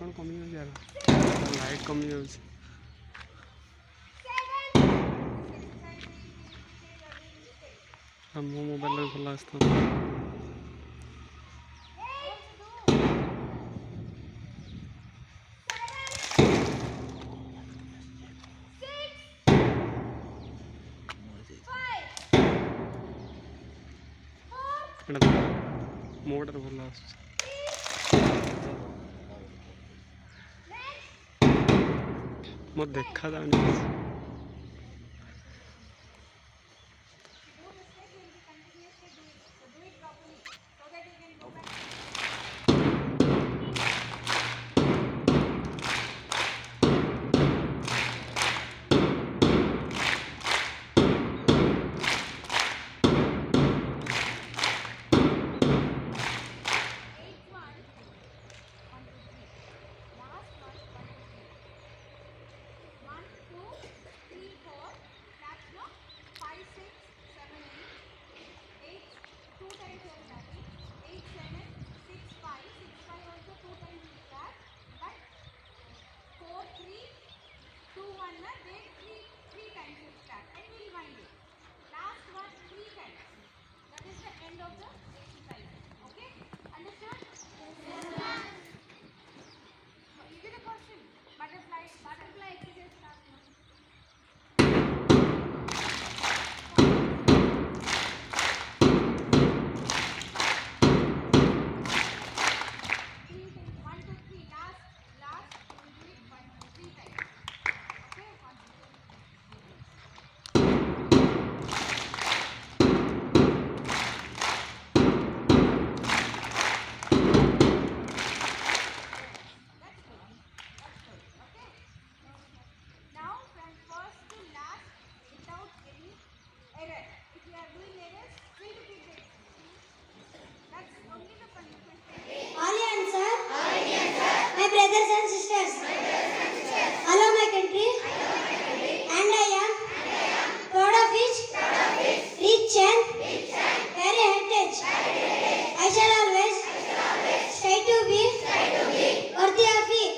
कौन कमी हो जा लाइट कमी हो मो मोबाइल भल आसता मोटर भल आस मोर देखा जानी brothers and sisters. Hello my country. And I am proud of its rich and very heritage. I shall always strive to be worthy of it.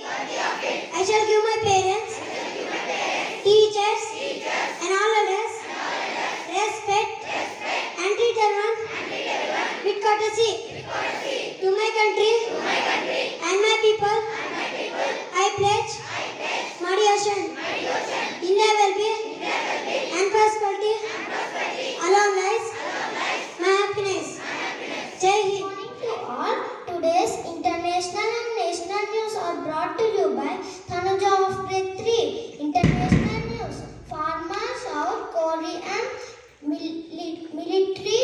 I shall give my parents, teachers and all others respect and treat everyone with courtesy. To my country and my people, I pledge my devotion in their well-being and prosperity. Along lies my happiness. Jai Hind. Good morning to all. Today's international and national news are brought to you by Tanuja of Grade 3. International news. Farmers of Korean military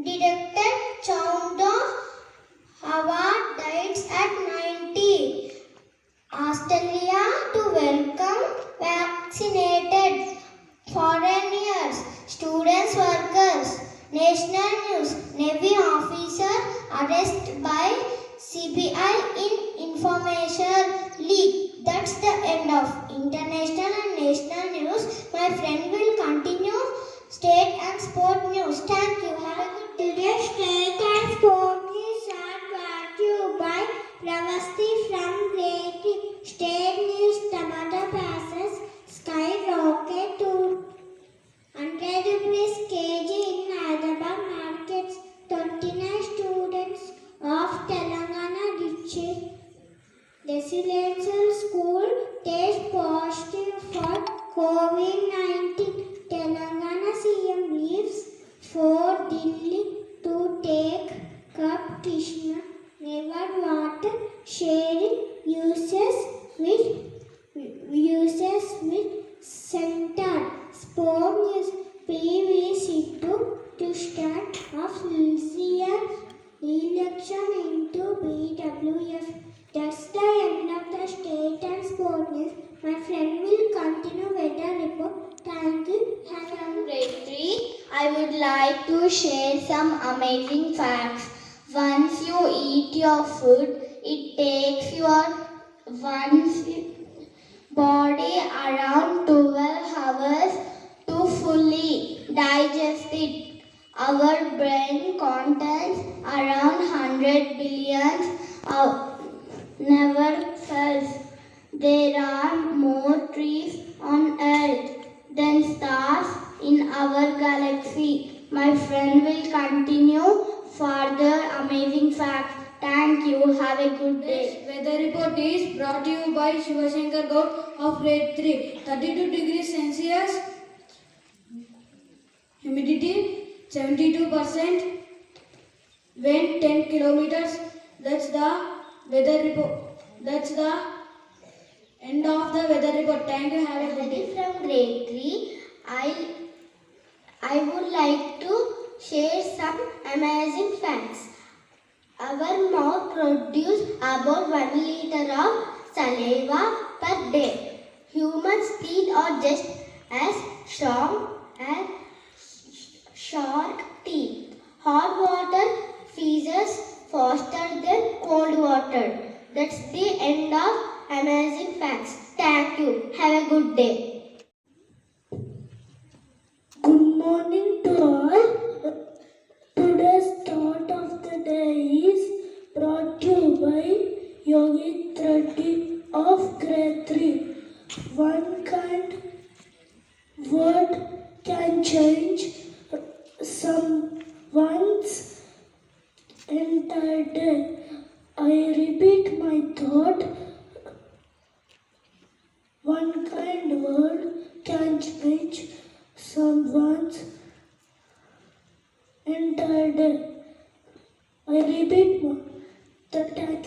detected Chowdo Howard died at 90. Australia to welcome vaccinated foreigners, students, workers. National news. Navy officer arrested by CBI in information leak. That's the end of international and national news. My friend will continue state and sport news. Thank you. Have a good day. Today's state and sport news are brought to you by Pravasti from Grade State News. Tomato prices skyrocket to 100 rupees kg in Hyderabad markets. 29 students of Telangana residential school test positive for COVID-19. Telangana CM leaves for Delhi to take up Krishna River water sharing uses with center. Sport news. PV Sidhu to start off this year election into BWF. That's the end of the state and sport news. My friend will continue with the report. Thank you. From grade 3, I would like to share some amazing facts. Once you eat your food, it takes your body around 12 hours to fully digest it. Our brain contains around 100 billion never fails. There are more trees on earth than stars in our galaxy. My friend will continue further amazing facts. Thank you. Have a good day. Weather report is brought to you by Shivashankar Gaur of grade 3. 32 degrees Celsius, humidity 72%, wind 10 kilometers. That's the weather report. That's the end of the weather report. Thank you. Have a good day. From grade 3, I would like to share some amazing facts. Our mouth produces about 1 liter of saliva per day. Humans' teeth are just as strong as shark teeth. Hot water freezes faster than cold water. That's the end of amazing facts. Thank you. Have a good day. Good morning to all. Today's thought of the day is brought to you by Yogi Reddy of grade 3. One kind word can change someone's entire day. I repeat my thought. One kind word can change someone's entire day. I repeat the tag.